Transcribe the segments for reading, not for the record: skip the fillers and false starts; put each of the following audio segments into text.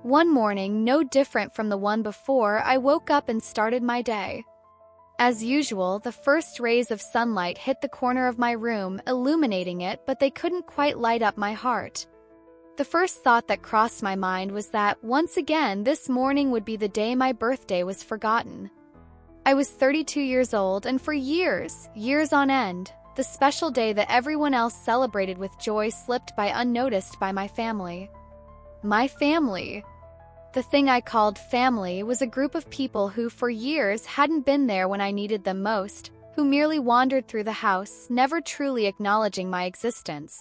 One morning, no different from the one before, I woke up and started my day. As usual, the first rays of sunlight hit the corner of my room, illuminating it, but they couldn't quite light up my heart. The first thought that crossed my mind was that, once again, this morning would be the day my birthday was forgotten. I was 32 years old, and for years on end, the special day that everyone else celebrated with joy slipped by unnoticed by my family. My family. The thing I called family was a group of people who for years hadn't been there when I needed them most, who merely wandered through the house, never truly acknowledging my existence.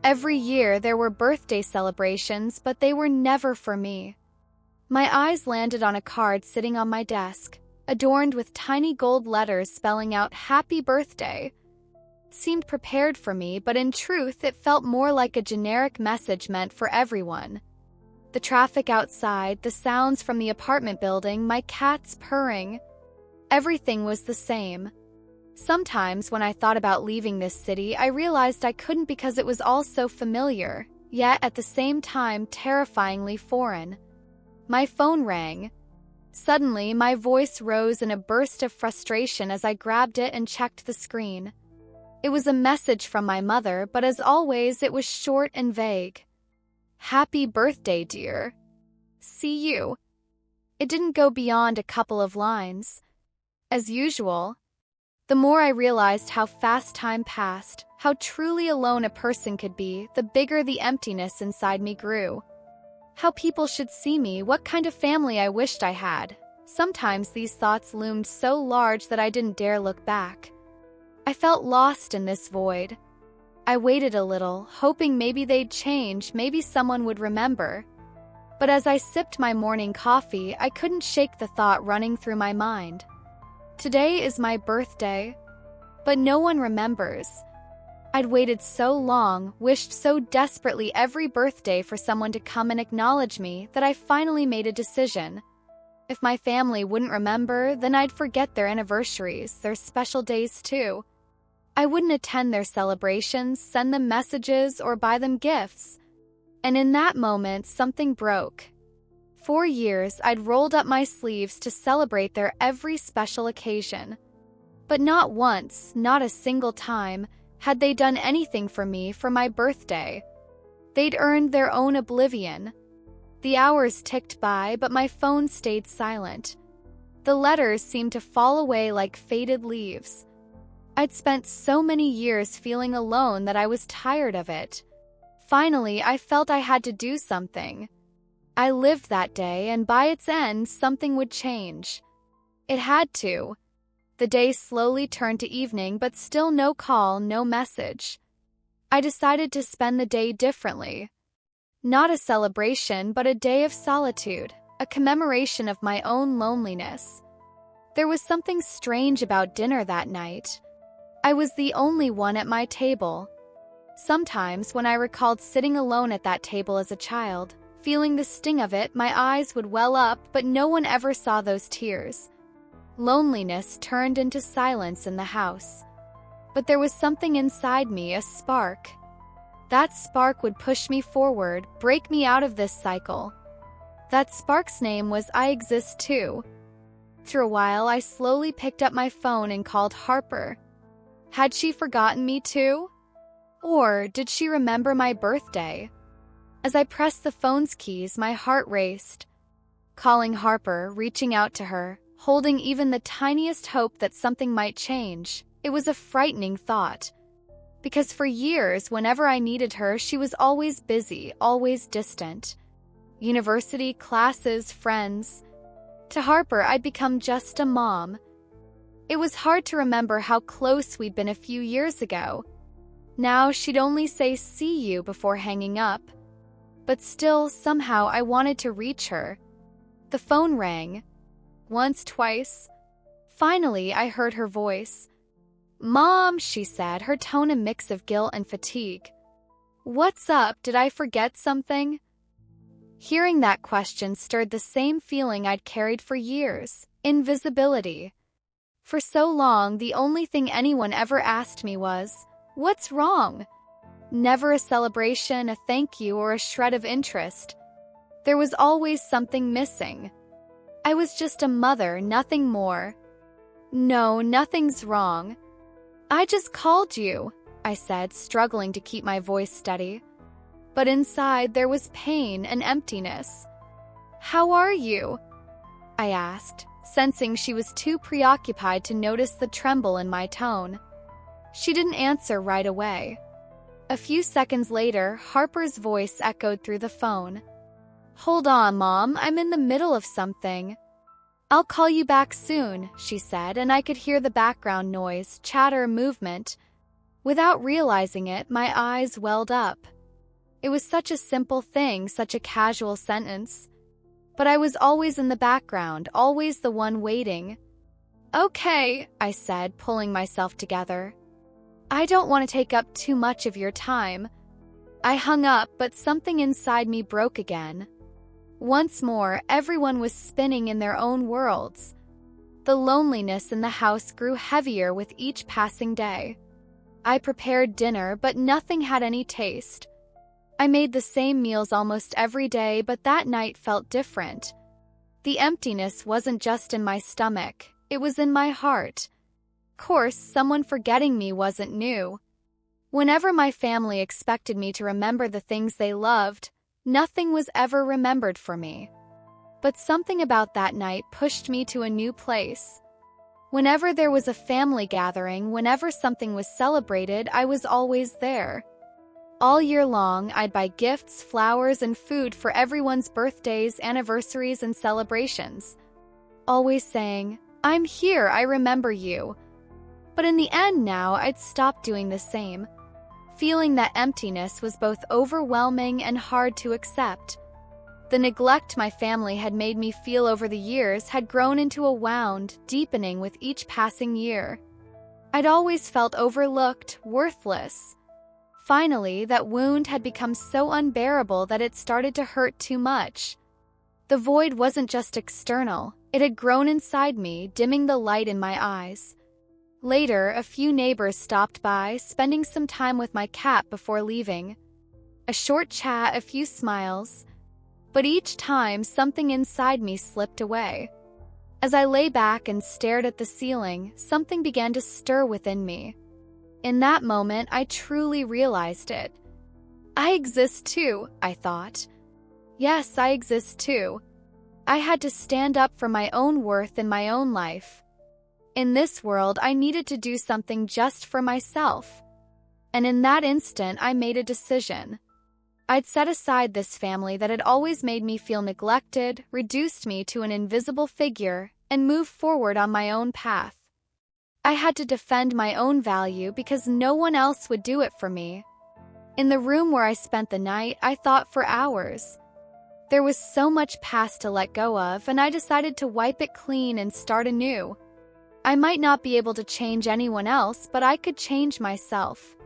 Every year there were birthday celebrations, but they were never for me. My eyes landed on a card sitting on my desk, adorned with tiny gold letters spelling out "Happy Birthday." It seemed prepared for me, but in truth it felt more like a generic message meant for everyone. The traffic outside, the sounds from the apartment building, my cats purring. Everything was the same. Sometimes when I thought about leaving this city, I realized I couldn't because it was all so familiar, yet at the same time terrifyingly foreign. My phone rang. Suddenly, my voice rose in a burst of frustration as I grabbed it and checked the screen. It was a message from my mother, but as always, it was short and vague. "Happy birthday, dear. See you." It didn't go beyond a couple of lines. As usual, the more I realized how fast time passed, how truly alone a person could be, the bigger the emptiness inside me grew. How people should see me, what kind of family I wished I had. Sometimes these thoughts loomed so large that I didn't dare look back. I felt lost in this void. I waited a little, hoping maybe they'd change, maybe someone would remember. But as I sipped my morning coffee, I couldn't shake the thought running through my mind. Today is my birthday, but no one remembers. I'd waited so long, wished so desperately every birthday for someone to come and acknowledge me, that I finally made a decision. If my family wouldn't remember, then I'd forget their anniversaries, their special days too. I wouldn't attend their celebrations, send them messages, or buy them gifts. And in that moment, something broke. For years, I'd rolled up my sleeves to celebrate their every special occasion. But not once, not a single time, had they done anything for me for my birthday. They'd earned their own oblivion. The hours ticked by, but my phone stayed silent. The letters seemed to fall away like faded leaves. I'd spent so many years feeling alone that I was tired of it. Finally, I felt I had to do something. I lived that day, and by its end, something would change. It had to. The day slowly turned to evening, but still no call, no message. I decided to spend the day differently. Not a celebration, but a day of solitude, a commemoration of my own loneliness. There was something strange about dinner that night. I was the only one at my table. Sometimes, when I recalled sitting alone at that table as a child, feeling the sting of it, my eyes would well up, but no one ever saw those tears. Loneliness turned into silence in the house. But there was something inside me, a spark. That spark would push me forward, break me out of this cycle. That spark's name was I Exist Too. After a while, I slowly picked up my phone and called Harper. Had she forgotten me too? Or did she remember my birthday? As I pressed the phone's keys, my heart raced. Calling Harper, reaching out to her, holding even the tiniest hope that something might change, it was a frightening thought. Because for years, whenever I needed her, she was always busy, always distant. University, classes, friends. To Harper, I'd become just a mom. It was hard to remember how close we'd been a few years ago. Now she'd only say "see you" before hanging up. But still, somehow, I wanted to reach her. The phone rang. Once, twice. Finally, I heard her voice. "Mom," she said, her tone a mix of guilt and fatigue. "What's up? Did I forget something?" Hearing that question stirred the same feeling I'd carried for years: invisibility. For so long, the only thing anyone ever asked me was, "What's wrong?" Never a celebration, a thank you, or a shred of interest. There was always something missing. I was just a mother, nothing more. No, nothing's wrong. I just called you, I said, struggling to keep my voice steady. But inside there was pain and emptiness. How are you? I asked, sensing she was too preoccupied to notice the tremble in my tone. She didn't answer right away. A few seconds later, Harper's voice echoed through the phone. Hold on, Mom, I'm in the middle of something. I'll call you back soon, she said, and I could hear the background noise, chatter, movement. Without realizing it, my eyes welled up. It was such a simple thing, such a casual sentence. But I was always in the background, always the one waiting. Okay, I said, pulling myself together. I don't want to take up too much of your time. I hung up, but something inside me broke again. Once more, everyone was spinning in their own worlds. The loneliness in the house grew heavier with each passing day. I prepared dinner, but nothing had any taste. I made the same meals almost every day, but that night felt different. The emptiness wasn't just in my stomach, it was in my heart. Of course, someone forgetting me wasn't new. Whenever my family expected me to remember the things they loved, nothing was ever remembered for me. But something about that night pushed me to a new place. Whenever there was a family gathering, whenever something was celebrated, I was always there. All year long, I'd buy gifts, flowers, and food for everyone's birthdays, anniversaries, and celebrations. Always saying, I'm here, I remember you. But in the end now, I'd stopped doing the same. Feeling that emptiness was both overwhelming and hard to accept. The neglect my family had made me feel over the years had grown into a wound, deepening with each passing year. I'd always felt overlooked, worthless. Finally, that wound had become so unbearable that it started to hurt too much. The void wasn't just external, it had grown inside me, dimming the light in my eyes. Later, a few neighbors stopped by, spending some time with my cat before leaving. A short chat, a few smiles. But each time, something inside me slipped away. As I lay back and stared at the ceiling, something began to stir within me. In that moment, I truly realized it. I exist too, I thought. Yes, I exist too. I had to stand up for my own worth in my own life. In this world, I needed to do something just for myself. And in that instant, I made a decision. I'd set aside this family that had always made me feel neglected, reduced me to an invisible figure, and move forward on my own path. I had to defend my own value because no one else would do it for me. In the room where I spent the night, I thought for hours. There was so much past to let go of, and I decided to wipe it clean and start anew. I might not be able to change anyone else, but I could change myself.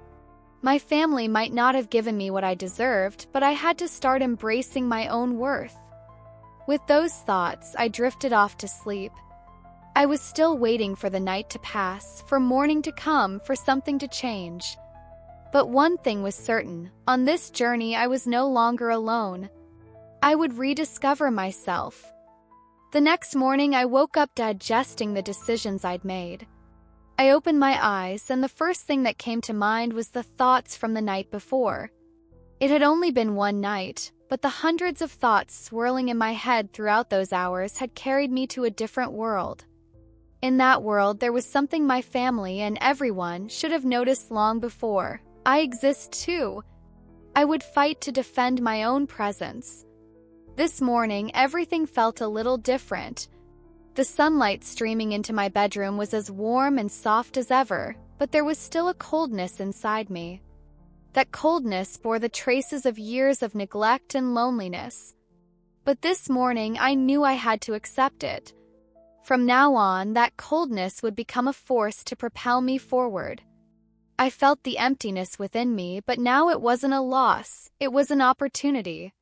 My family might not have given me what I deserved, but I had to start embracing my own worth. With those thoughts, I drifted off to sleep. I was still waiting for the night to pass, for morning to come, for something to change. But one thing was certain, on this journey I was no longer alone. I would rediscover myself. The next morning I woke up digesting the decisions I'd made. I opened my eyes, and the first thing that came to mind was the thoughts from the night before. It had only been one night, but the hundreds of thoughts swirling in my head throughout those hours had carried me to a different world. In that world, there was something my family and everyone should have noticed long before. I exist too. I would fight to defend my own presence. This morning, everything felt a little different. The sunlight streaming into my bedroom was as warm and soft as ever, but there was still a coldness inside me. That coldness bore the traces of years of neglect and loneliness. But this morning, I knew I had to accept it. From now on, that coldness would become a force to propel me forward. I felt the emptiness within me, but now it wasn't a loss, it was an opportunity.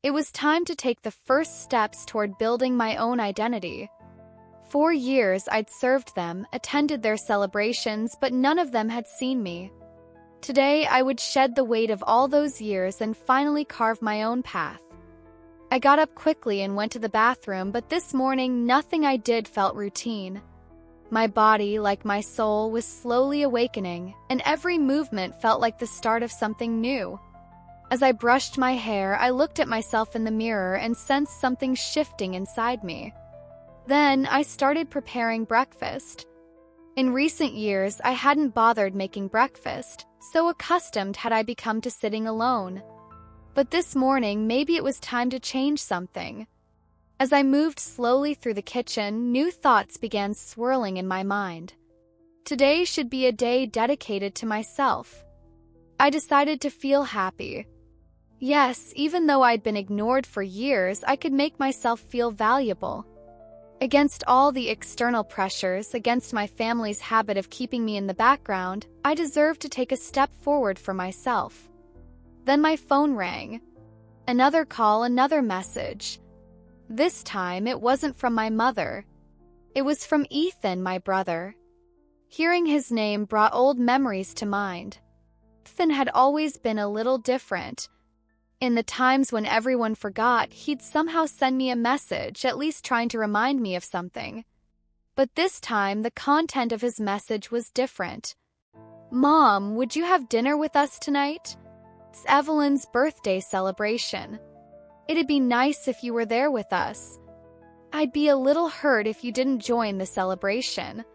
It was time to take the first steps toward building my own identity. 4 years I'd served them, attended their celebrations, but none of them had seen me. Today I would shed the weight of all those years and finally carve my own path. I got up quickly and went to the bathroom, but this morning nothing I did felt routine. My body, like my soul, was slowly awakening, and every movement felt like the start of something new. As I brushed my hair, I looked at myself in the mirror and sensed something shifting inside me. Then I started preparing breakfast. In recent years, I hadn't bothered making breakfast, so accustomed had I become to sitting alone. But this morning, maybe it was time to change something. As I moved slowly through the kitchen, new thoughts began swirling in my mind. Today should be a day dedicated to myself. I decided to feel happy. Yes, even though I'd been ignored for years, I could make myself feel valuable. Against all the external pressures, against my family's habit of keeping me in the background, I deserved to take a step forward for myself. Then my phone rang. Another call, another message. This time, it wasn't from my mother. It was from Ethan, my brother. Hearing his name brought old memories to mind. Ethan had always been a little different. In the times when everyone forgot, he'd somehow send me a message, at least trying to remind me of something. But this time, the content of his message was different. "Mom, would you have dinner with us tonight? It's Evelyn's birthday celebration. It'd be nice if you were there with us. I'd be a little hurt if you didn't join the celebration."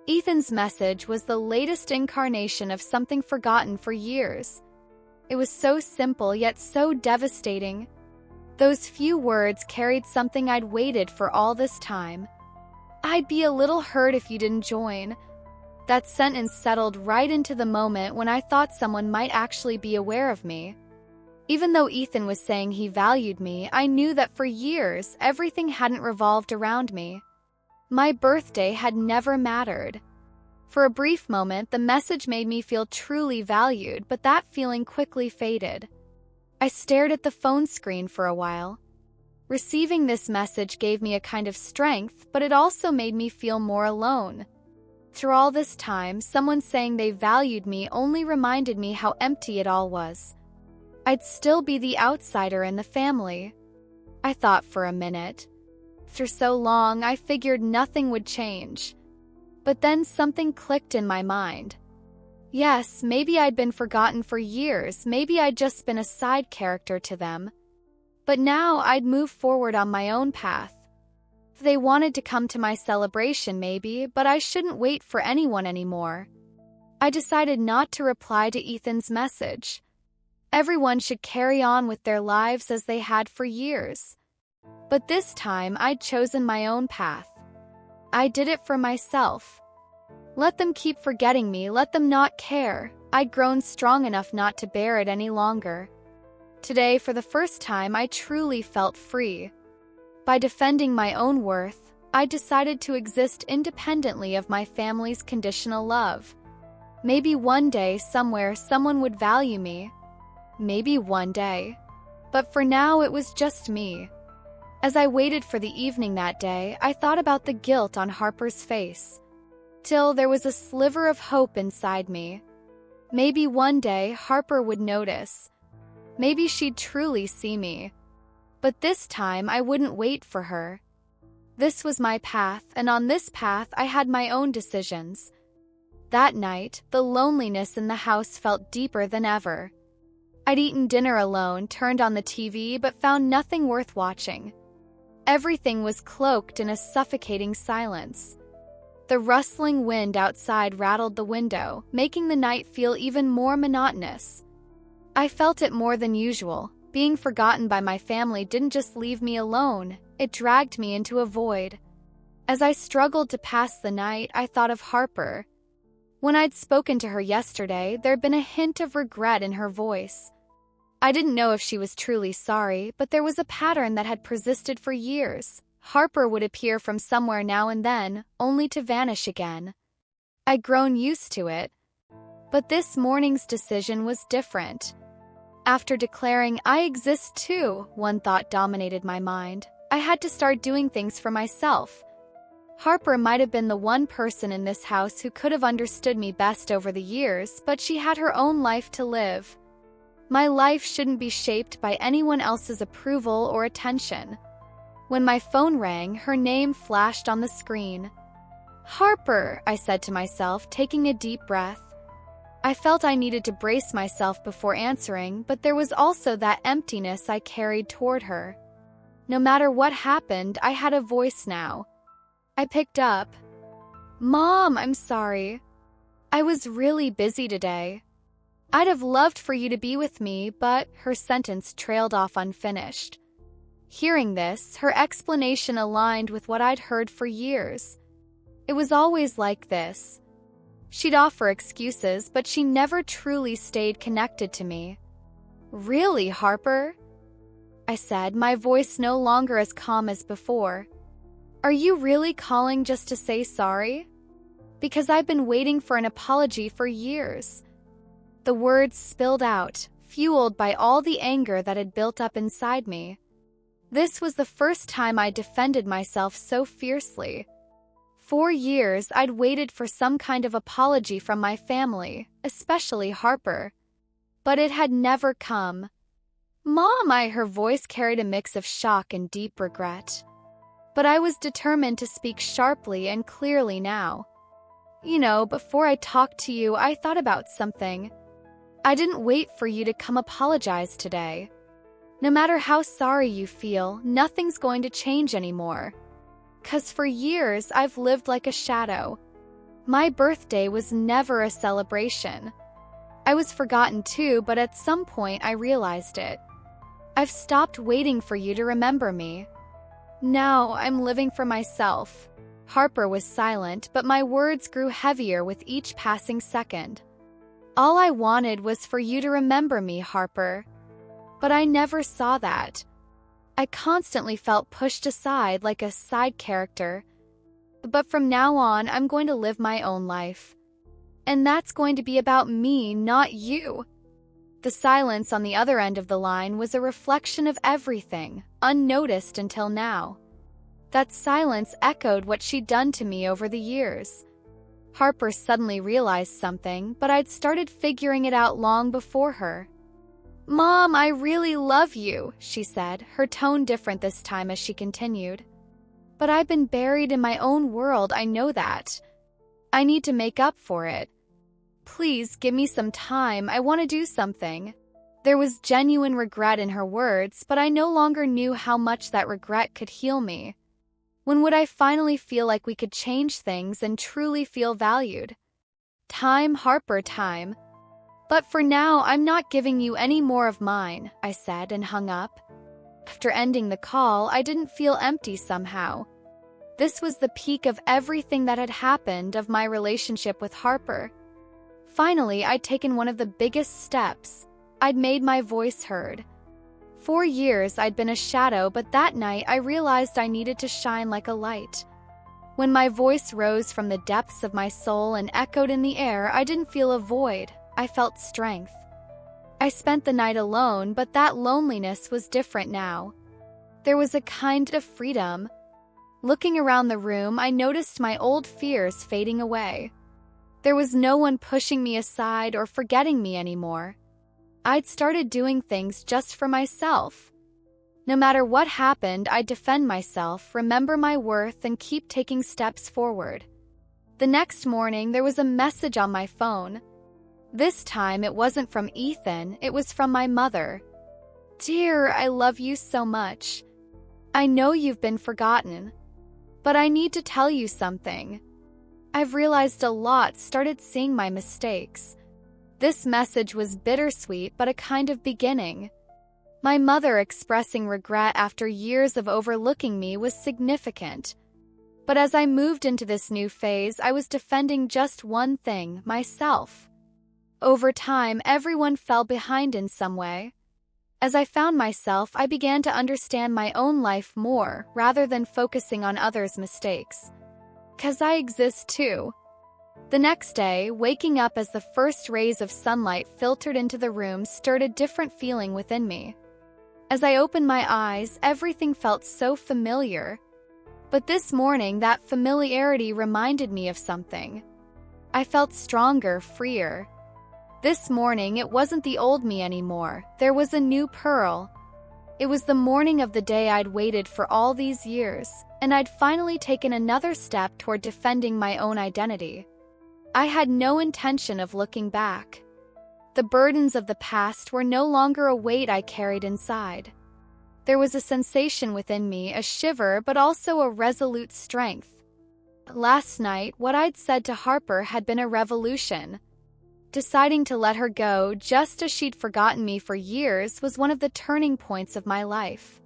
Ethan's message was the latest incarnation of something forgotten for years. It was so simple yet so devastating. Those few words carried something I'd waited for all this time. "I'd be a little hurt if you didn't join." That sentence settled right into the moment when I thought someone might actually be aware of me. Even though Ethan was saying he valued me, I knew that for years, everything hadn't revolved around me. My birthday had never mattered. For a brief moment, the message made me feel truly valued, but that feeling quickly faded. I stared at the phone screen for a while. Receiving this message gave me a kind of strength, but it also made me feel more alone. Through all this time, someone saying they valued me only reminded me how empty it all was. I'd still be the outsider in the family. I thought for a minute. For so long, I figured nothing would change. But then something clicked in my mind. Yes, maybe I'd been forgotten for years, maybe I'd just been a side character to them. But now I'd move forward on my own path. They wanted to come to my celebration maybe, but I shouldn't wait for anyone anymore. I decided not to reply to Ethan's message. Everyone should carry on with their lives as they had for years. But this time, I'd chosen my own path. I did it for myself. Let them keep forgetting me, let them not care. I'd grown strong enough not to bear it any longer. Today, for the first time, I truly felt free. By defending my own worth, I decided to exist independently of my family's conditional love. Maybe one day, somewhere, someone would value me. Maybe one day. But for now, it was just me. As I waited for the evening that day, I thought about the guilt on Harper's face. Till there was a sliver of hope inside me. Maybe one day Harper would notice. Maybe she'd truly see me. But this time I wouldn't wait for her. This was my path, and on this path I had my own decisions. That night, the loneliness in the house felt deeper than ever. I'd eaten dinner alone, turned on the TV, but found nothing worth watching. Everything was cloaked in a suffocating silence. The rustling wind outside rattled the window, making the night feel even more monotonous. I felt it more than usual. Being forgotten by my family didn't just leave me alone, it dragged me into a void. As I struggled to pass the night, I thought of Harper. When I'd spoken to her yesterday, there'd been a hint of regret in her voice. I didn't know if she was truly sorry, but there was a pattern that had persisted for years. Harper would appear from somewhere now and then, only to vanish again. I'd grown used to it. But this morning's decision was different. After declaring, "I exist too," one thought dominated my mind. I had to start doing things for myself. Harper might have been the one person in this house who could have understood me best over the years, but she had her own life to live. My life shouldn't be shaped by anyone else's approval or attention. When my phone rang, her name flashed on the screen. "Harper," I said to myself, taking a deep breath. I felt I needed to brace myself before answering, but there was also that emptiness I carried toward her. No matter what happened, I had a voice now. I picked up. "Mom, I'm sorry. I was really busy today. I'd have loved for you to be with me," but her sentence trailed off unfinished. Hearing this, her explanation aligned with what I'd heard for years. It was always like this. She'd offer excuses, but she never truly stayed connected to me. "Really, Harper?" I said, my voice no longer as calm as before. "Are you really calling just to say sorry? Because I've been waiting for an apology for years." The words spilled out, fueled by all the anger that had built up inside me. This was the first time I defended myself so fiercely. For years, I'd waited for some kind of apology from my family, especially Harper. But it had never come. "Mom," her voice carried a mix of shock and deep regret. But I was determined to speak sharply and clearly now. Before I talked to you, I thought about something. I didn't wait for you to come apologize today. No matter how sorry you feel, nothing's going to change anymore. 'Cause for years, I've lived like a shadow. My birthday was never a celebration. I was forgotten too, but at some point I realized it. I've stopped waiting for you to remember me. Now I'm living for myself." Harper was silent, but my words grew heavier with each passing second. "All I wanted was for you to remember me, Harper. But I never saw that. I constantly felt pushed aside like a side character. But from now on, I'm going to live my own life. And that's going to be about me, not you." The silence on the other end of the line was a reflection of everything, unnoticed until now. That silence echoed what she'd done to me over the years. Harper suddenly realized something, but I'd started figuring it out long before her. "Mom, I really love you," she said, her tone different this time as she continued. "But I've been buried in my own world, I know that. I need to make up for it. Please give me some time, I want to do something." There was genuine regret in her words, but I no longer knew how much that regret could heal me. When would I finally feel like we could change things and truly feel valued? Time, Harper, time. "But for now, I'm not giving you any more of mine," I said and hung up. After ending the call, I didn't feel empty somehow. This was the peak of everything that had happened of my relationship with Harper. Finally, I'd taken one of the biggest steps. I'd made my voice heard. For years, I'd been a shadow, but that night I realized I needed to shine like a light. When my voice rose from the depths of my soul and echoed in the air, I didn't feel a void. I felt strength. I spent the night alone, but that loneliness was different now. There was a kind of freedom. Looking around the room, I noticed my old fears fading away. There was no one pushing me aside or forgetting me anymore. I'd started doing things just for myself. No matter what happened, I'd defend myself, remember my worth, and keep taking steps forward. The next morning, there was a message on my phone. This time, it wasn't from Ethan, it was from my mother. "Dear, I love you so much. I know you've been forgotten. But I need to tell you something. I've realized a lot, started seeing my mistakes." This message was bittersweet, but a kind of beginning. My mother expressing regret after years of overlooking me was significant. But as I moved into this new phase, I was defending just one thing, myself. Over time, everyone fell behind in some way. As I found myself, I began to understand my own life more, rather than focusing on others' mistakes. 'Cause I exist too. The next day, waking up as the first rays of sunlight filtered into the room stirred a different feeling within me. As I opened my eyes, everything felt so familiar. But this morning, that familiarity reminded me of something. I felt stronger, freer. This morning, it wasn't the old me anymore. There was a new Pearl. It was the morning of the day I'd waited for all these years, and I'd finally taken another step toward defending my own identity. I had no intention of looking back. The burdens of the past were no longer a weight I carried inside. There was a sensation within me, a shiver, but also a resolute strength. Last night, what I'd said to Harper had been a revolution. Deciding to let her go just as she'd forgotten me for years was one of the turning points of my life.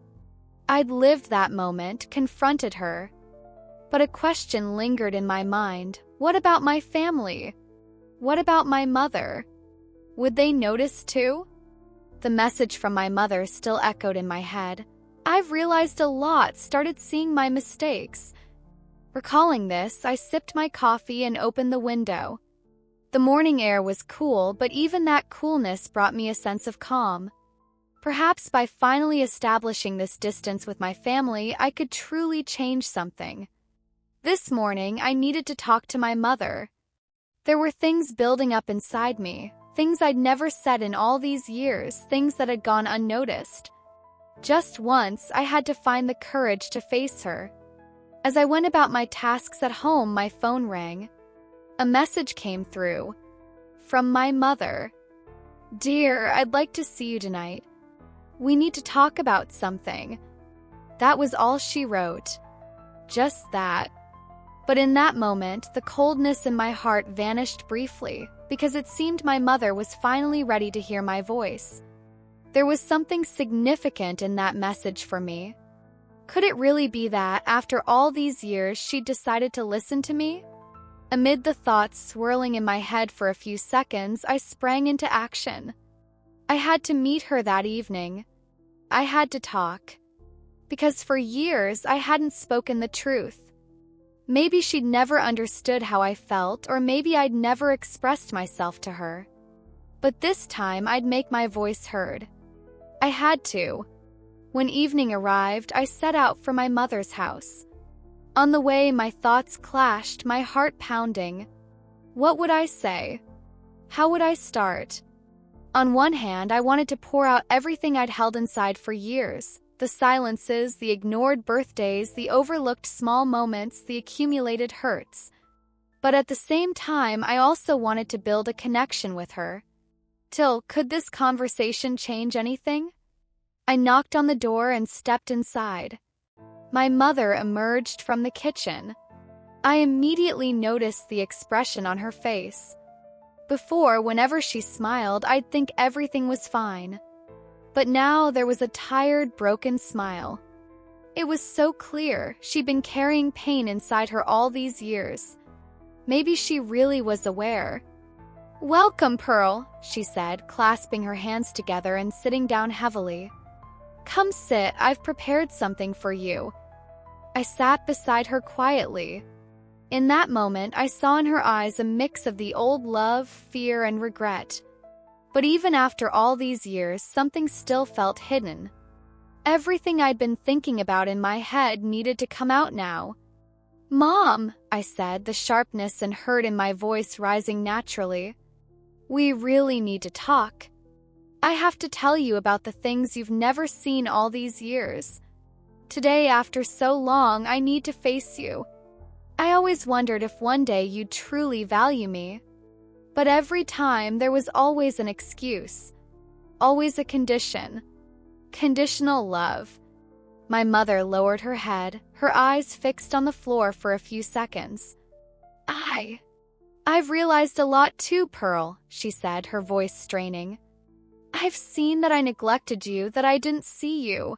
I'd lived that moment, confronted her. But a question lingered in my mind. What about my family? What about my mother? Would they notice too? The message from my mother still echoed in my head. I've realized a lot, started seeing my mistakes. Recalling this, I sipped my coffee and opened the window. The morning air was cool, but even that coolness brought me a sense of calm. Perhaps by finally establishing this distance with my family, I could truly change something. This morning, I needed to talk to my mother. There were things building up inside me, things I'd never said in all these years, things that had gone unnoticed. Just once, I had to find the courage to face her. As I went about my tasks at home, my phone rang. A message came through. From my mother. "Dear, I'd like to see you tonight. We need to talk about something." That was all she wrote. Just that. But in that moment, the coldness in my heart vanished briefly, because it seemed my mother was finally ready to hear my voice. There was something significant in that message for me. Could it really be that, after all these years, she'd decided to listen to me? Amid the thoughts swirling in my head for a few seconds, I sprang into action. I had to meet her that evening. I had to talk. Because for years, I hadn't spoken the truth. Maybe she'd never understood how I felt, or maybe I'd never expressed myself to her. But this time, I'd make my voice heard. I had to. When evening arrived, I set out for my mother's house. On the way, my thoughts clashed, my heart pounding. What would I say? How would I start? On one hand, I wanted to pour out everything I'd held inside for years. The silences, the ignored birthdays, the overlooked small moments, the accumulated hurts. But at the same time, I also wanted to build a connection with her. Could this conversation change anything? I knocked on the door and stepped inside. My mother emerged from the kitchen. I immediately noticed the expression on her face. Before, whenever she smiled, I'd think everything was fine. But now there was a tired, broken smile. It was so clear she'd been carrying pain inside her all these years. Maybe she really was aware. "Welcome, Pearl," she said, clasping her hands together and sitting down heavily. "Come sit, I've prepared something for you." I sat beside her quietly. In that moment, I saw in her eyes a mix of the old love, fear, and regret. But even after all these years, something still felt hidden. Everything I'd been thinking about in my head needed to come out now. "Mom," I said, the sharpness and hurt in my voice rising naturally. "We really need to talk. I have to tell you about the things you've never seen all these years. Today, after so long, I need to face you. I always wondered if one day you'd truly value me. But every time, there was always an excuse. Always a condition. Conditional love." My mother lowered her head, her eyes fixed on the floor for a few seconds. I've realized a lot too, Pearl," she said, her voice straining. "I've seen that I neglected you, that I didn't see you.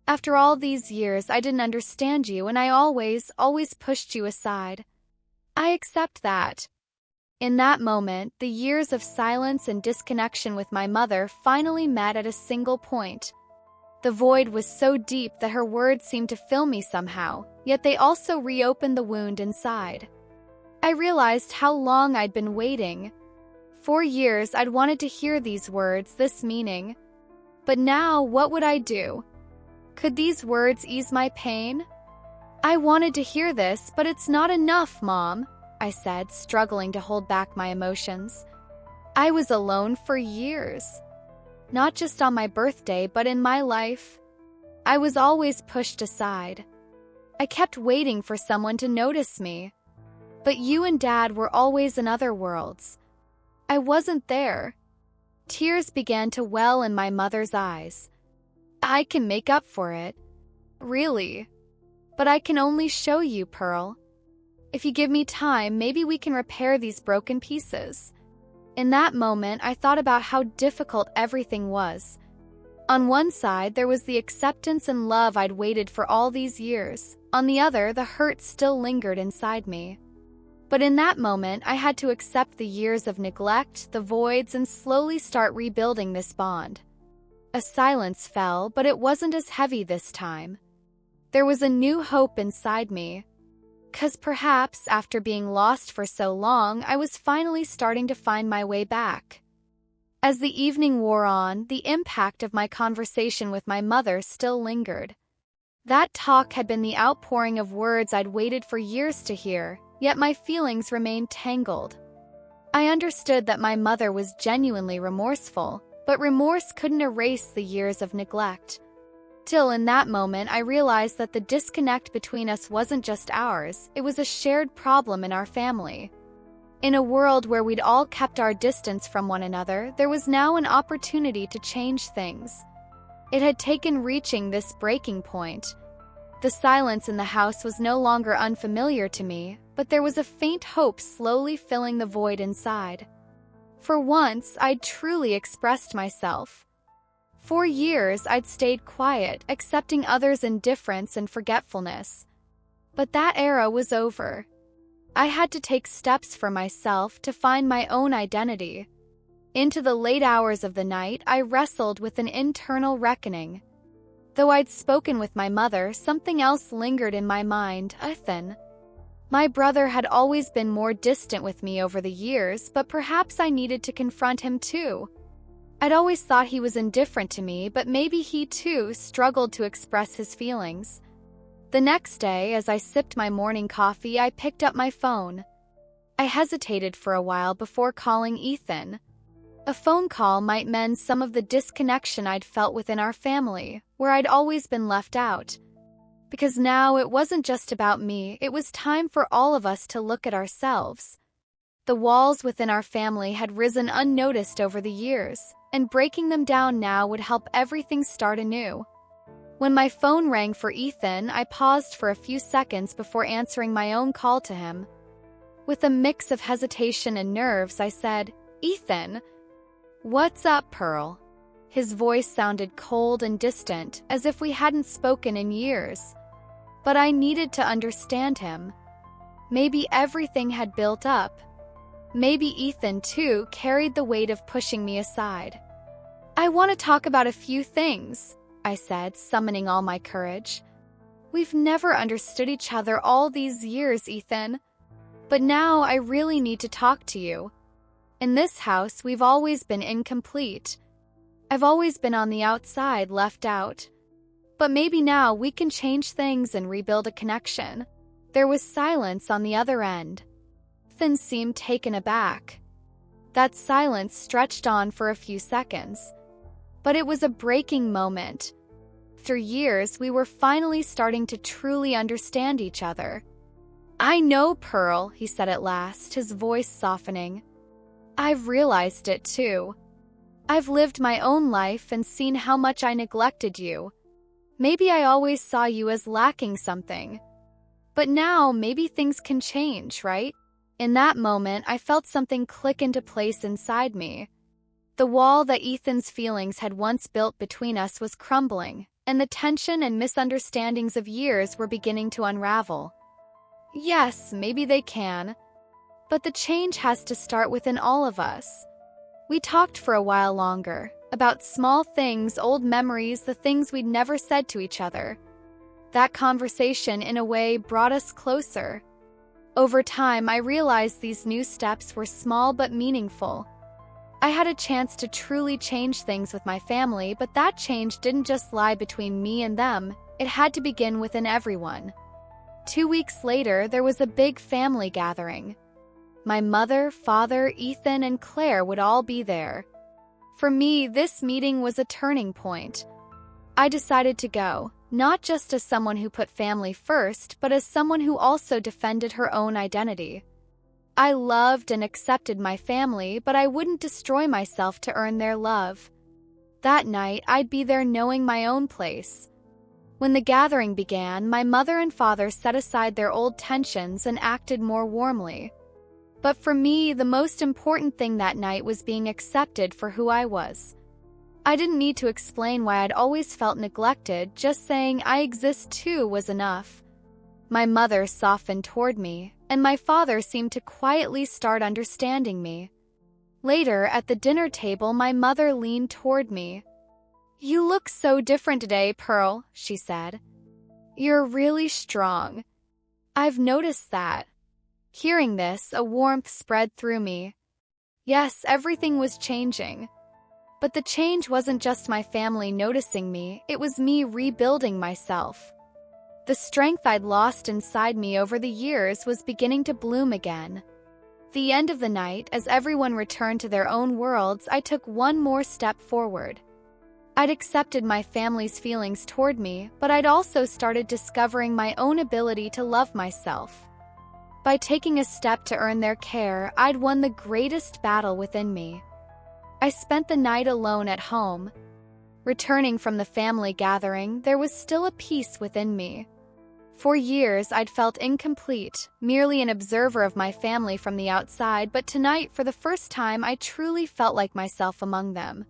After all these years, I didn't understand you, and I always pushed you aside. I accept that." In that moment, the years of silence and disconnection with my mother finally met at a single point. The void was so deep that her words seemed to fill me somehow, yet they also reopened the wound inside. I realized how long I'd been waiting. For years, I'd wanted to hear these words, this meaning. But now, what would I do? Could these words ease my pain? "I wanted to hear this, but it's not enough, Mom," I said, struggling to hold back my emotions. I was alone for years. Not just on my birthday, but in my life. I was always pushed aside. I kept waiting for someone to notice me. But you and Dad were always in other worlds. I wasn't there. Tears began to well in my mother's eyes. I can make up for it. Really. But I can only show you, Pearl. If you give me time, maybe we can repair these broken pieces. In that moment, I thought about how difficult everything was. On one side, there was the acceptance and love I'd waited for all these years. On the other, the hurt still lingered inside me. But in that moment, I had to accept the years of neglect, the voids, and slowly start rebuilding this bond. A silence fell, but it wasn't as heavy this time. There was a new hope inside me. 'Cause perhaps, after being lost for so long, I was finally starting to find my way back. As the evening wore on, the impact of my conversation with my mother still lingered. That talk had been the outpouring of words I'd waited for years to hear, yet my feelings remained tangled. I understood that my mother was genuinely remorseful, but remorse couldn't erase the years of neglect. Till in that moment, I realized that the disconnect between us wasn't just ours, it was a shared problem in our family. In a world where we'd all kept our distance from one another, there was now an opportunity to change things. It had taken reaching this breaking point. The silence in the house was no longer unfamiliar to me, but there was a faint hope slowly filling the void inside. For once, I'd truly expressed myself. For years, I'd stayed quiet, accepting others' indifference and forgetfulness. But that era was over. I had to take steps for myself to find my own identity. Into the late hours of the night, I wrestled with an internal reckoning. Though I'd spoken with my mother, something else lingered in my mind, Ethan. My brother had always been more distant with me over the years, but perhaps I needed to confront him too. I'd always thought he was indifferent to me, but maybe he too struggled to express his feelings. The next day, as I sipped my morning coffee, I picked up my phone. I hesitated for a while before calling Ethan. A phone call might mend some of the disconnection I'd felt within our family, where I'd always been left out. Because now it wasn't just about me, it was time for all of us to look at ourselves. The walls within our family had risen unnoticed over the years, and breaking them down now would help everything start anew. When my phone rang for Ethan, I paused for a few seconds before answering my own call to him. With a mix of hesitation and nerves, I said, "Ethan." "What's up, Pearl?" His voice sounded cold and distant, as if we hadn't spoken in years. But I needed to understand him. Maybe everything had built up. Maybe Ethan, too, carried the weight of pushing me aside. "I want to talk about a few things," I said, summoning all my courage. "We've never understood each other all these years, Ethan. But now I really need to talk to you. In this house, we've always been incomplete. I've always been on the outside, left out. But maybe now we can change things and rebuild a connection." There was silence on the other end. Ethan seemed taken aback. That silence stretched on for a few seconds. But it was a breaking moment. After years, we were finally starting to truly understand each other. "I know, Pearl," he said at last, his voice softening. "I've realized it too. I've lived my own life and seen how much I neglected you. Maybe I always saw you as lacking something. But now maybe things can change, right?" In that moment, I felt something click into place inside me. The wall that Ethan's feelings had once built between us was crumbling, and the tension and misunderstandings of years were beginning to unravel. Yes, maybe they can. But the change has to start within all of us. We talked for a while longer, about small things, old memories, the things we'd never said to each other. That conversation, in a way, brought us closer. Over time, I realized these new steps were small but meaningful. I had a chance to truly change things with my family, but that change didn't just lie between me and them, it had to begin within everyone. 2 weeks later, there was a big family gathering. My mother, father, Ethan, and Claire would all be there. For me, this meeting was a turning point. I decided to go, not just as someone who put family first, but as someone who also defended her own identity. I loved and accepted my family, but I wouldn't destroy myself to earn their love. That night, I'd be there knowing my own place. When the gathering began, my mother and father set aside their old tensions and acted more warmly. But for me, the most important thing that night was being accepted for who I was. I didn't need to explain why I'd always felt neglected, just saying I exist too was enough. My mother softened toward me, and my father seemed to quietly start understanding me. Later, at the dinner table, my mother leaned toward me. "You look so different today, Pearl," she said. "You're really strong. I've noticed that." Hearing this, a warmth spread through me. Yes, everything was changing. But the change wasn't just my family noticing me, it was me rebuilding myself. The strength I'd lost inside me over the years was beginning to bloom again. The end of the night, as everyone returned to their own worlds, I took one more step forward. I'd accepted my family's feelings toward me, but I'd also started discovering my own ability to love myself. By taking a step to earn their care, I'd won the greatest battle within me. I spent the night alone at home. Returning from the family gathering, there was still a peace within me. For years, I'd felt incomplete, merely an observer of my family from the outside, but tonight, for the first time, I truly felt like myself among them.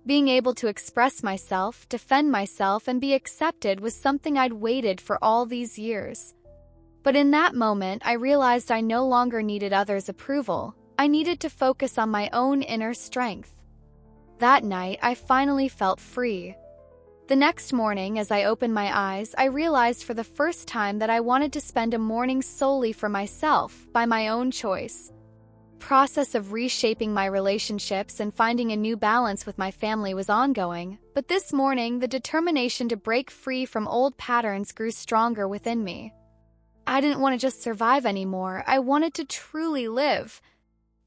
Being able to express myself, defend myself, and be accepted was something I'd waited for all these years. But in that moment, I realized I no longer needed others' approval. I needed to focus on my own inner strength. That night, I finally felt free. The next morning, as I opened my eyes, I realized for the first time that I wanted to spend a morning solely for myself, by my own choice. The process of reshaping my relationships and finding a new balance with my family was ongoing, but this morning, the determination to break free from old patterns grew stronger within me. I didn't want to just survive anymore, I wanted to truly live.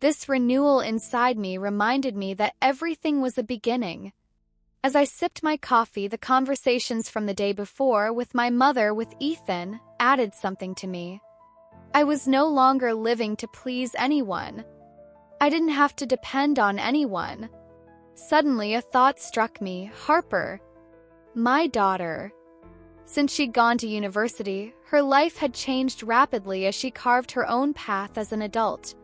This renewal inside me reminded me that everything was a beginning. As I sipped my coffee, the conversations from the day before with my mother, with Ethan, added something to me. I was no longer living to please anyone. I didn't have to depend on anyone. Suddenly, a thought struck me. Harper, my daughter. Since she'd gone to university, her life had changed rapidly as she carved her own path as an adult.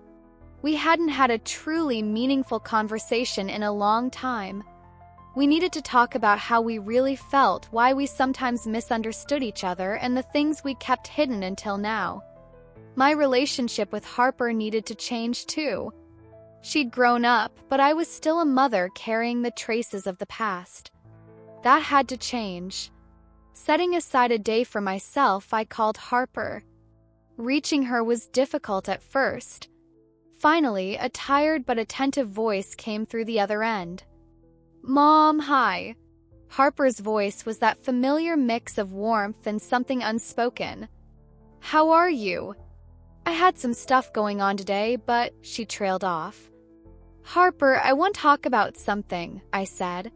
We hadn't had a truly meaningful conversation in a long time. We needed to talk about how we really felt, why we sometimes misunderstood each other, and the things we kept hidden until now. My relationship with Harper needed to change too. She'd grown up, but I was still a mother carrying the traces of the past. That had to change. Setting aside a day for myself, I called Harper. Reaching her was difficult at first. Finally, a tired but attentive voice came through the other end. "Mom, hi." Harper's voice was that familiar mix of warmth and something unspoken. "How are you?" "I had some stuff going on today, but," she trailed off. "Harper, I want to talk about something," I said.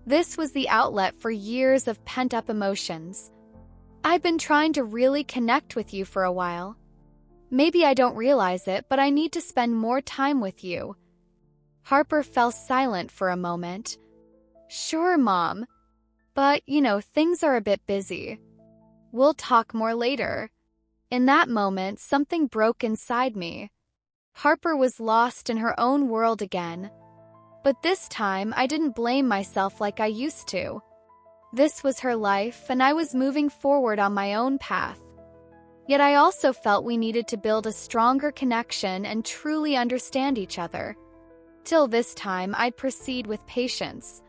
This was the outlet for years of pent-up emotions. "I've been trying to really connect with you for a while. Maybe I don't realize it, but I need to spend more time with you." Harper fell silent for a moment. "Sure, Mom. But, things are a bit busy. We'll talk more later." In that moment, something broke inside me. Harper was lost in her own world again. But this time, I didn't blame myself like I used to. This was her life, and I was moving forward on my own path. Yet I also felt we needed to build a stronger connection and truly understand each other. Till this time, I'd proceed with patience.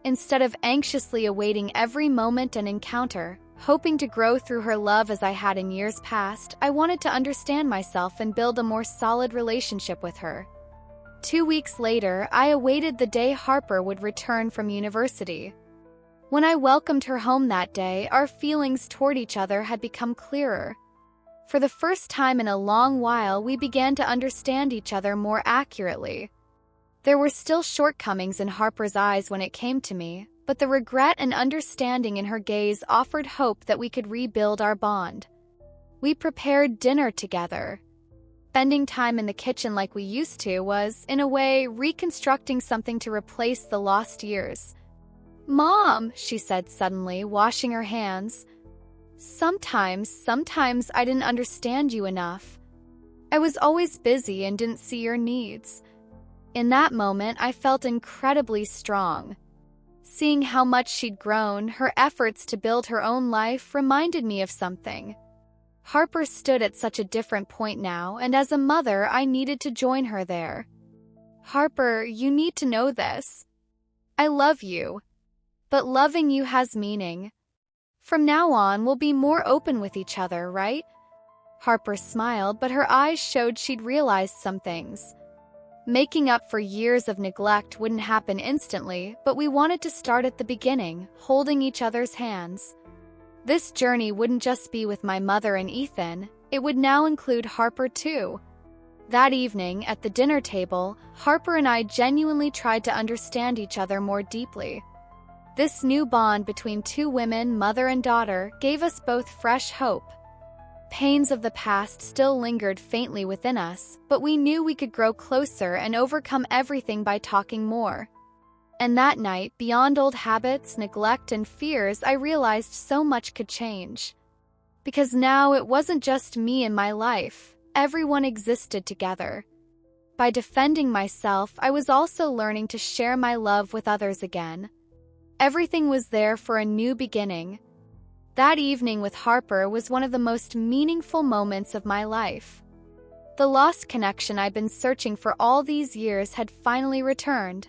Instead of anxiously awaiting every moment and encounter, hoping to grow through her love as I had in years past, I wanted to understand myself and build a more solid relationship with her. 2 weeks later, I awaited the day Harper would return from university. When I welcomed her home that day, our feelings toward each other had become clearer. For the first time in a long while, we began to understand each other more accurately. There were still shortcomings in Harper's eyes when it came to me, but the regret and understanding in her gaze offered hope that we could rebuild our bond. We prepared dinner together. Spending time in the kitchen like we used to was, in a way, reconstructing something to replace the lost years. "Mom," she said suddenly, washing her hands, Sometimes I didn't understand you enough. I was always busy and didn't see your needs." In that moment, I felt incredibly strong. Seeing how much she'd grown, her efforts to build her own life reminded me of something. Harper stood at such a different point now, and as a mother, I needed to join her there. "Harper, you need to know this. I love you. But loving you has meaning. From now on, we'll be more open with each other, right?" Harper smiled, but her eyes showed she'd realized some things. Making up for years of neglect wouldn't happen instantly, but we wanted to start at the beginning, holding each other's hands. This journey wouldn't just be with my mother and Ethan, it would now include Harper too. That evening, at the dinner table, Harper and I genuinely tried to understand each other more deeply. This new bond between two women, mother and daughter, gave us both fresh hope. Pains of the past still lingered faintly within us, but we knew we could grow closer and overcome everything by talking more. And that night, beyond old habits, neglect, and fears, I realized so much could change. Because now it wasn't just me and my life, everyone existed together. By defending myself, I was also learning to share my love with others again. Everything was there for a new beginning. That evening with Harper was one of the most meaningful moments of my life. The lost connection I'd been searching for all these years had finally returned.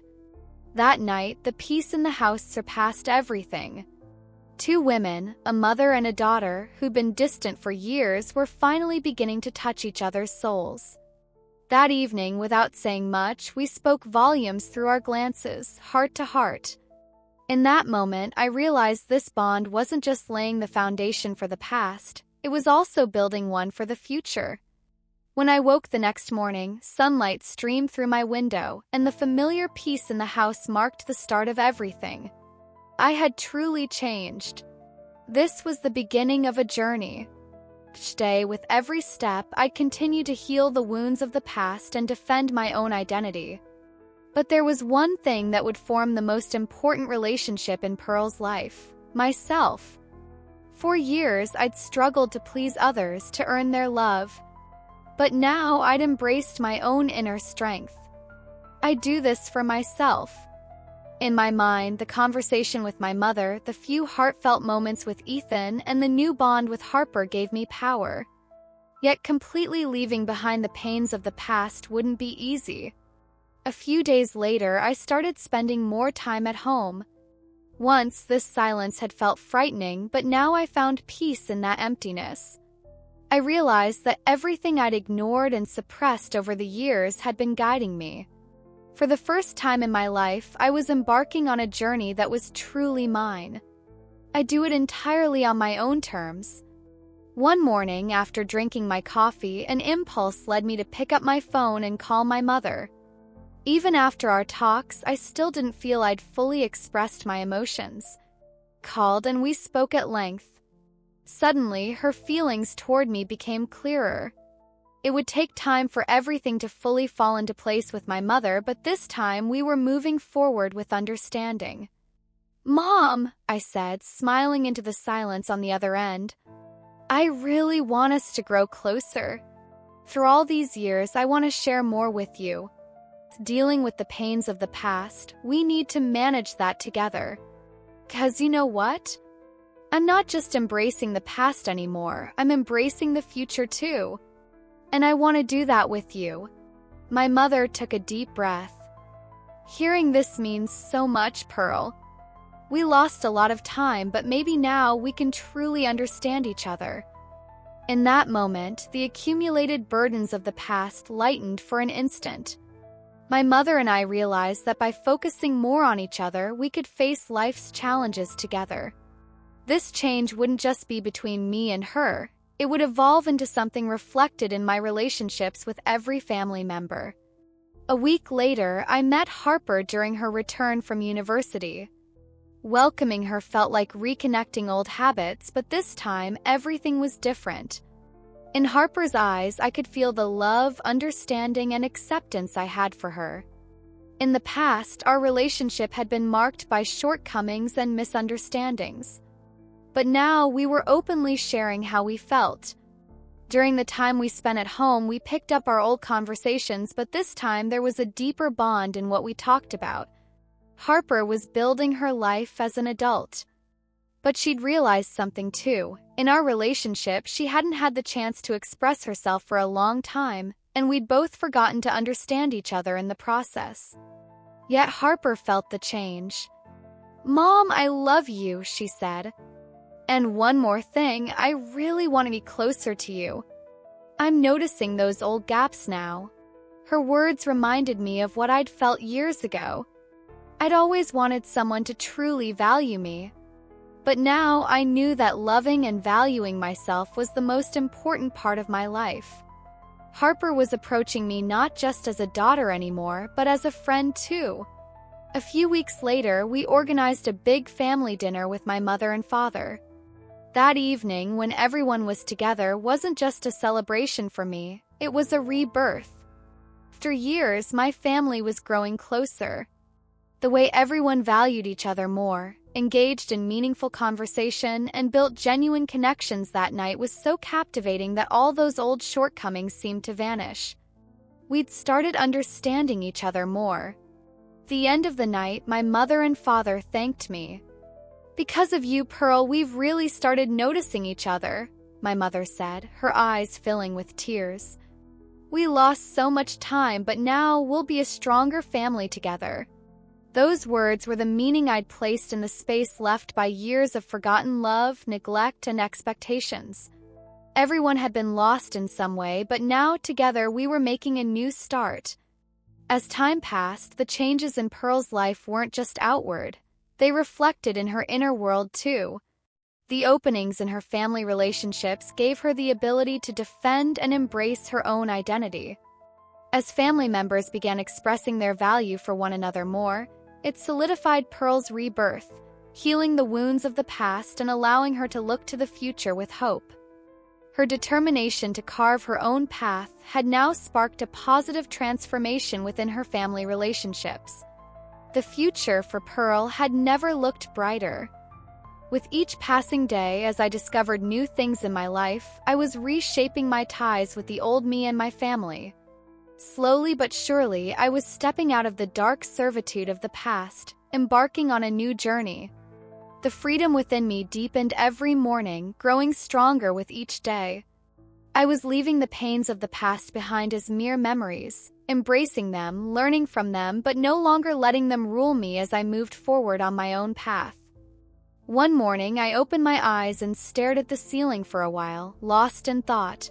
That night, the peace in the house surpassed everything. Two women, a mother and a daughter, who'd been distant for years, were finally beginning to touch each other's souls. That evening, without saying much, we spoke volumes through our glances, heart to heart. In that moment, I realized this bond wasn't just laying the foundation for the past, it was also building one for the future. When I woke the next morning, sunlight streamed through my window, and the familiar peace in the house marked the start of everything. I had truly changed. This was the beginning of a journey. Each day, with every step, I'd continue to heal the wounds of the past and defend my own identity. But there was one thing that would form the most important relationship in Pearl's life: myself. For years, I'd struggled to please others, to earn their love. But now I'd embraced my own inner strength. I do this for myself. In my mind, the conversation with my mother, the few heartfelt moments with Ethan, and the new bond with Harper gave me power. Yet completely leaving behind the pains of the past wouldn't be easy. A few days later, I started spending more time at home. Once, this silence had felt frightening, but now I found peace in that emptiness. I realized that everything I'd ignored and suppressed over the years had been guiding me. For the first time in my life, I was embarking on a journey that was truly mine. I'd do it entirely on my own terms. One morning, after drinking my coffee, an impulse led me to pick up my phone and call my mother. Even after our talks, I still didn't feel I'd fully expressed my emotions. Called and we spoke at length. Suddenly, her feelings toward me became clearer. It would take time for everything to fully fall into place with my mother, but this time we were moving forward with understanding. "Mom," I said, smiling into the silence on the other end, "I really want us to grow closer. Through all these years, I want to share more with you. Dealing with the pains of the past, we need to manage that together. 'Cause you know what? I'm not just embracing the past anymore, I'm embracing the future too. And I want to do that with you." My mother took a deep breath. "Hearing this means so much, Pearl. We lost a lot of time, but maybe now we can truly understand each other." In that moment, the accumulated burdens of the past lightened for an instant. My mother and I realized that by focusing more on each other, we could face life's challenges together. This change wouldn't just be between me and her, it would evolve into something reflected in my relationships with every family member. A week later, I met Harper during her return from university. Welcoming her felt like reconnecting old habits, but this time, everything was different. In Harper's eyes, I could feel the love, understanding, and acceptance I had for her. In the past, our relationship had been marked by shortcomings and misunderstandings. But now we were openly sharing how we felt. During the time we spent at home, we picked up our old conversations, but this time there was a deeper bond in what we talked about. Harper was building her life as an adult. But she'd realized something too. In our relationship, she hadn't had the chance to express herself for a long time, and we'd both forgotten to understand each other in the process. Yet Harper felt the change. "Mom, I love you," she said. "And one more thing, I really want to be closer to you. I'm noticing those old gaps now." Her words reminded me of what I'd felt years ago. I'd always wanted someone to truly value me. But now I knew that loving and valuing myself was the most important part of my life. Harper was approaching me not just as a daughter anymore, but as a friend too. A few weeks later, we organized a big family dinner with my mother and father. That evening, when everyone was together, wasn't just a celebration for me, it was a rebirth. After years, my family was growing closer. The way everyone valued each other more, engaged in meaningful conversation, and built genuine connections that night was so captivating that all those old shortcomings seemed to vanish. We'd started understanding each other more. At the end of the night, my mother and father thanked me. "Because of you, Pearl, we've really started noticing each other," my mother said, her eyes filling with tears. "We lost so much time, but now we'll be a stronger family together." Those words were the meaning I'd placed in the space left by years of forgotten love, neglect, and expectations. Everyone had been lost in some way, but now together we were making a new start. As time passed, the changes in Pearl's life weren't just outward. They reflected in her inner world too. The openings in her family relationships gave her the ability to defend and embrace her own identity. As family members began expressing their value for one another more, it solidified Pearl's rebirth, healing the wounds of the past and allowing her to look to the future with hope. Her determination to carve her own path had now sparked a positive transformation within her family relationships. The future for Pearl had never looked brighter. With each passing day, as I discovered new things in my life, I was reshaping my ties with the old me and my family. Slowly but surely, I was stepping out of the dark servitude of the past, embarking on a new journey. The freedom within me deepened every morning, growing stronger with each day. I was leaving the pains of the past behind as mere memories, embracing them, learning from them, but no longer letting them rule me as I moved forward on my own path. One morning, I opened my eyes and stared at the ceiling for a while, lost in thought.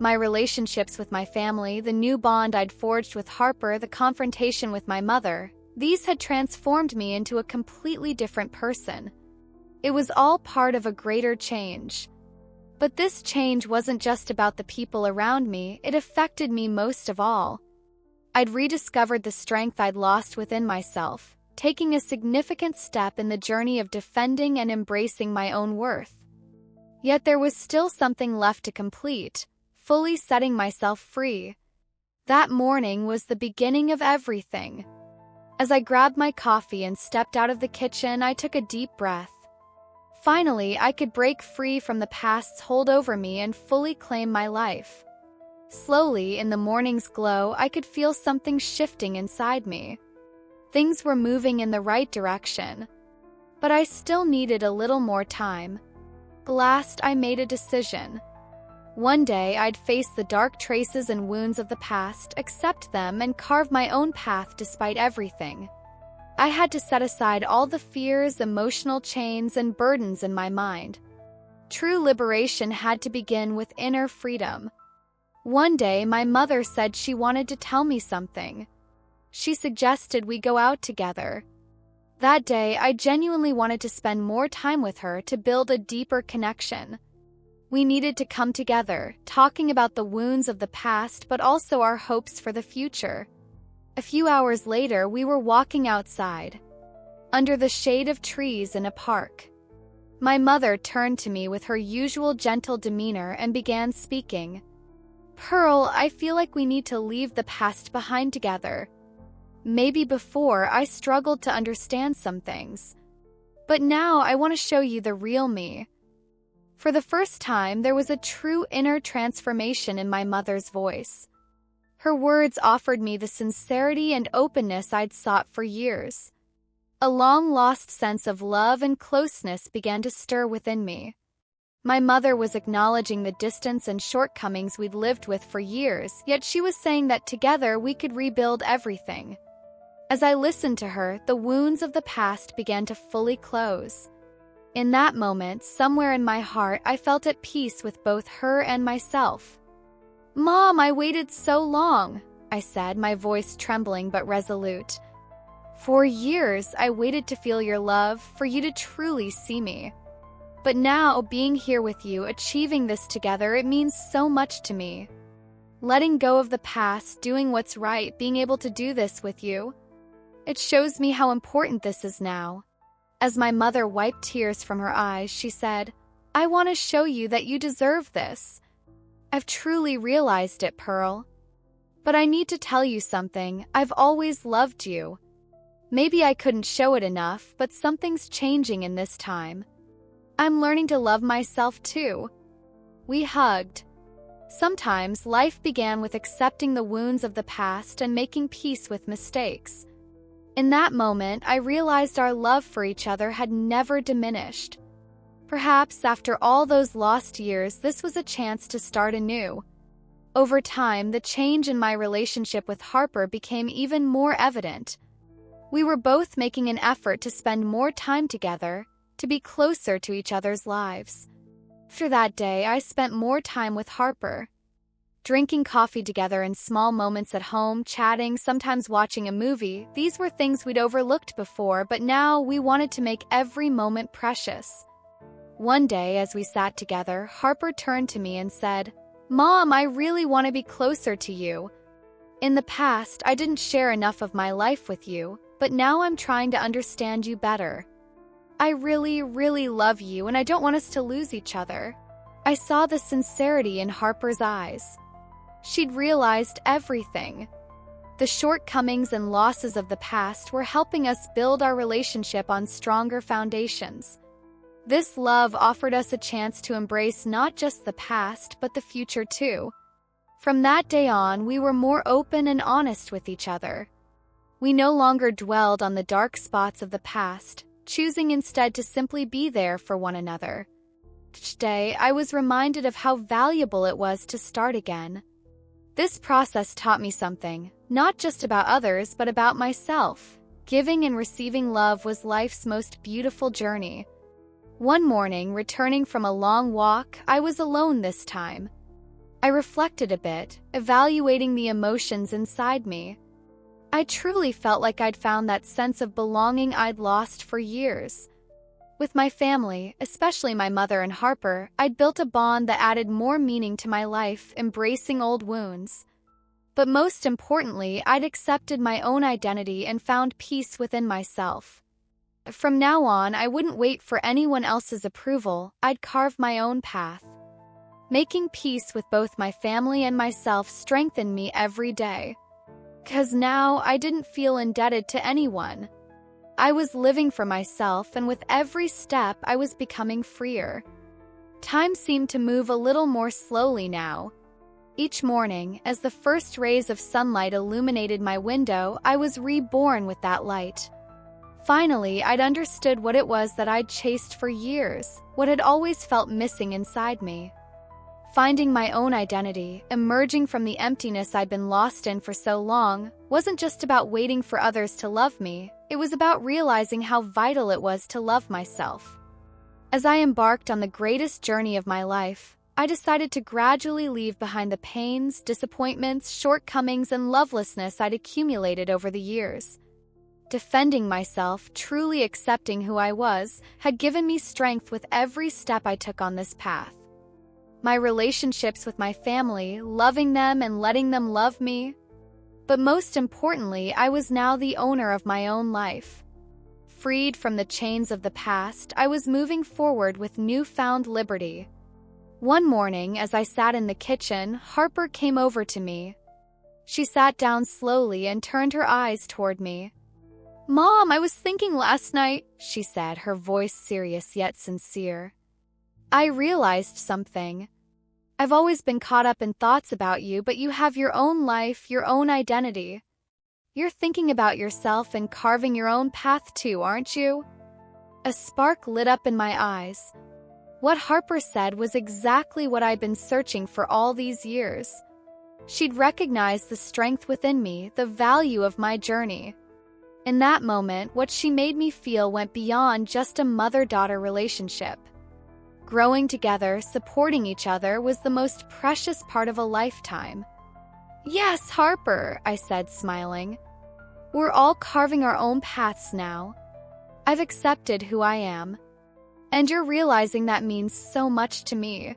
My relationships with my family, the new bond I'd forged with Harper, the confrontation with my mother, these had transformed me into a completely different person. It was all part of a greater change. But this change wasn't just about the people around me, it affected me most of all. I'd rediscovered the strength I'd lost within myself, taking a significant step in the journey of defending and embracing my own worth. Yet there was still something left to complete, fully setting myself free. That morning was the beginning of everything. As I grabbed my coffee and stepped out of the kitchen, I took a deep breath. Finally, I could break free from the past's hold over me and fully claim my life. Slowly, in the morning's glow, I could feel something shifting inside me. Things were moving in the right direction. But I still needed a little more time. At last, I made a decision. One day, I'd face the dark traces and wounds of the past, accept them, and carve my own path despite everything. I had to set aside all the fears, emotional chains, and burdens in my mind. True liberation had to begin with inner freedom. One day, my mother said she wanted to tell me something. She suggested we go out together. That day, I genuinely wanted to spend more time with her to build a deeper connection. We needed to come together, talking about the wounds of the past but also our hopes for the future. A few hours later, we were walking outside, under the shade of trees in a park. My mother turned to me with her usual gentle demeanor and began speaking. "Pearl, I feel like we need to leave the past behind together. Maybe before, I struggled to understand some things. But now I want to show you the real me." For the first time, there was a true inner transformation in my mother's voice. Her words offered me the sincerity and openness I'd sought for years. A long-lost sense of love and closeness began to stir within me. My mother was acknowledging the distance and shortcomings we'd lived with for years, yet she was saying that together we could rebuild everything. As I listened to her, the wounds of the past began to fully close. In that moment, somewhere in my heart, I felt at peace with both her and myself. "Mom, I waited so long," I said, my voice trembling but resolute. "For years, I waited to feel your love, for you to truly see me. But now, being here with you, achieving this together, it means so much to me. Letting go of the past, doing what's right, being able to do this with you. It shows me how important this is now." As my mother wiped tears from her eyes, she said, "I want to show you that you deserve this. I've truly realized it, Pearl. But I need to tell you something. I've always loved you. Maybe I couldn't show it enough, but something's changing in this time. I'm learning to love myself too." We hugged. Sometimes life began with accepting the wounds of the past and making peace with mistakes. In that moment, I realized our love for each other had never diminished. Perhaps after all those lost years, this was a chance to start anew. Over time, the change in my relationship with Harper became even more evident. We were both making an effort to spend more time together, to be closer to each other's lives. After that day, I spent more time with Harper. Drinking coffee together in small moments at home, chatting, sometimes watching a movie, these were things we'd overlooked before, but now we wanted to make every moment precious. One day, as we sat together, Harper turned to me and said, "Mom, I really want to be closer to you. In the past, I didn't share enough of my life with you, but now I'm trying to understand you better. I really, really love you, and I don't want us to lose each other." I saw the sincerity in Harper's eyes. She'd realized everything. The shortcomings and losses of the past were helping us build our relationship on stronger foundations. This love offered us a chance to embrace not just the past, but the future too. From that day on, we were more open and honest with each other. We no longer dwelled on the dark spots of the past, choosing instead to simply be there for one another. Each day, I was reminded of how valuable it was to start again. This process taught me something, not just about others, but about myself. Giving and receiving love was life's most beautiful journey. One morning, returning from a long walk, I was alone this time. I reflected a bit, evaluating the emotions inside me. I truly felt like I'd found that sense of belonging I'd lost for years. With my family, especially my mother and Harper, I'd built a bond that added more meaning to my life, embracing old wounds. But most importantly, I'd accepted my own identity and found peace within myself. From now on, I wouldn't wait for anyone else's approval, I'd carve my own path. Making peace with both my family and myself strengthened me every day. 'Cause now I didn't feel indebted to anyone. I was living for myself, and with every step I was becoming freer. Time seemed to move a little more slowly now. Each morning, as the first rays of sunlight illuminated my window, I was reborn with that light. Finally, I'd understood what it was that I'd chased for years, what had always felt missing inside me. Finding my own identity, emerging from the emptiness I'd been lost in for so long, wasn't just about waiting for others to love me, it was about realizing how vital it was to love myself. As I embarked on the greatest journey of my life, I decided to gradually leave behind the pains, disappointments, shortcomings, and lovelessness I'd accumulated over the years. Defending myself, truly accepting who I was, had given me strength with every step I took on this path. my relationships with my family, loving them and letting them love me. But most importantly, I was now the owner of my own life. Freed from the chains of the past, I was moving forward with newfound liberty. One morning, as I sat in the kitchen, Harper came over to me. She sat down slowly and turned her eyes toward me. "Mom, I was thinking last night," she said, her voice serious yet sincere. "I realized something. I've always been caught up in thoughts about you, but you have your own life, your own identity. You're thinking about yourself and carving your own path too, aren't you?" A spark lit up in my eyes. What Harper said was exactly what I'd been searching for all these years. She'd recognized the strength within me, the value of my journey. In that moment, what she made me feel went beyond just a mother-daughter relationship. Growing together, supporting each other was the most precious part of a lifetime. "Yes, Harper," I said, smiling. "We're all carving our own paths now. I've accepted who I am. And you're realizing that means so much to me."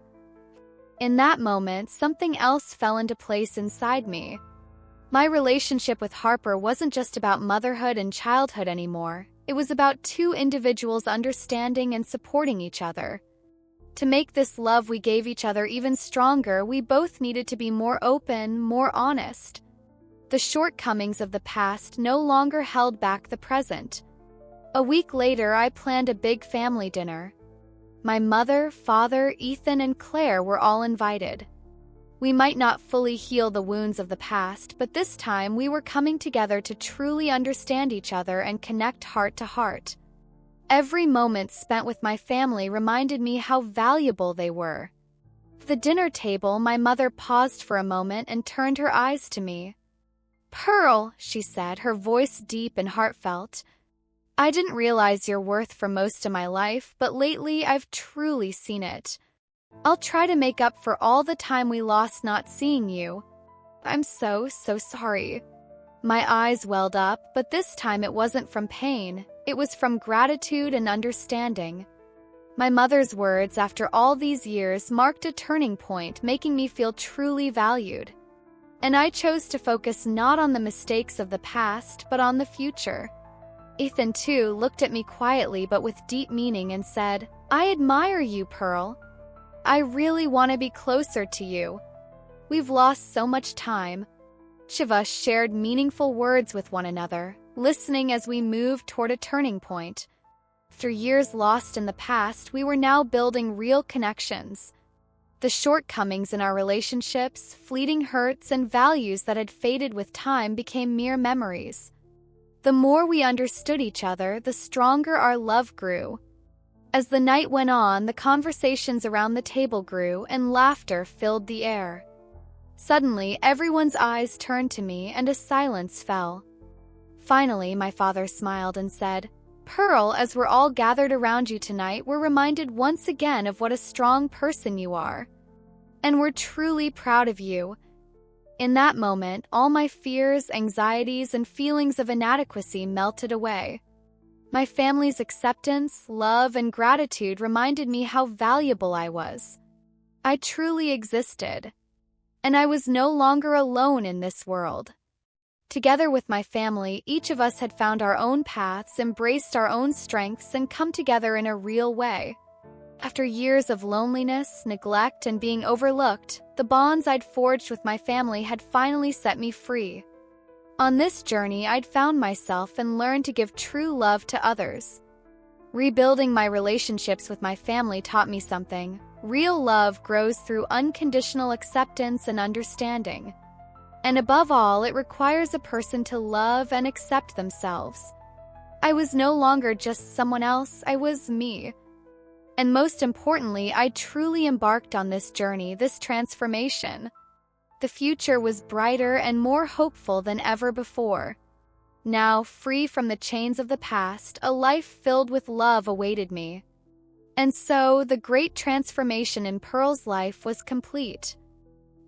In that moment, something else fell into place inside me. My relationship with Harper wasn't just about motherhood and childhood anymore. It was about two individuals understanding and supporting each other. To make this love we gave each other even stronger, we both needed to be more open, more honest. The shortcomings of the past no longer held back the present. A week later, I planned a big family dinner. My mother, father, Ethan, and Claire were all invited. We might not fully heal the wounds of the past, but this time we were coming together to truly understand each other and connect heart to heart. Every moment spent with my family reminded me how valuable they were. At the dinner table, my mother paused for a moment and turned her eyes to me. "Pearl," she said, her voice deep and heartfelt, "I didn't realize your worth for most of my life, but lately I've truly seen it. I'll try to make up for all the time we lost not seeing you. I'm so sorry." My eyes welled up, but this time it wasn't from pain. It was from gratitude and understanding. My mother's words after all these years marked a turning point, making me feel truly valued. And I chose to focus not on the mistakes of the past, but on the future. Ethan, too, looked at me quietly but with deep meaning and said, "I admire you, Pearl. I really want to be closer to you. We've lost so much time." Each of us shared meaningful words with one another, listening as we moved toward a turning point. After years lost in the past, we were now building real connections. The shortcomings in our relationships, fleeting hurts, and values that had faded with time became mere memories. The more we understood each other, the stronger our love grew. As the night went on, the conversations around the table grew, and laughter filled the air. Suddenly, everyone's eyes turned to me, and a silence fell. Finally, my father smiled and said, "Pearl, as we're all gathered around you tonight, we're reminded once again of what a strong person you are. And we're truly proud of you." In that moment, all my fears, anxieties, and feelings of inadequacy melted away. My family's acceptance, love, and gratitude reminded me how valuable I was. I truly existed. And I was no longer alone in this world. Together with my family, each of us had found our own paths, embraced our own strengths, and come together in a real way. After years of loneliness, neglect, and being overlooked, the bonds I'd forged with my family had finally set me free. On this journey, I'd found myself and learned to give true love to others. Rebuilding my relationships with my family taught me something. Real love grows through unconditional acceptance and understanding. And above all, it requires a person to love and accept themselves. I was no longer just someone else, I was me. And most importantly, I truly embarked on this journey, this transformation. The future was brighter and more hopeful than ever before. Now, free from the chains of the past, a life filled with love awaited me. And so, the great transformation in Pearl's life was complete.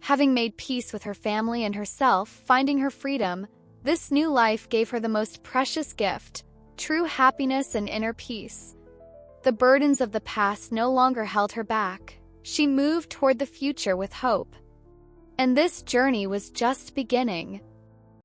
Having made peace with her family and herself, finding her freedom, this new life gave her the most precious gift, true happiness and inner peace. The burdens of the past no longer held her back. She moved toward the future with hope. And this journey was just beginning.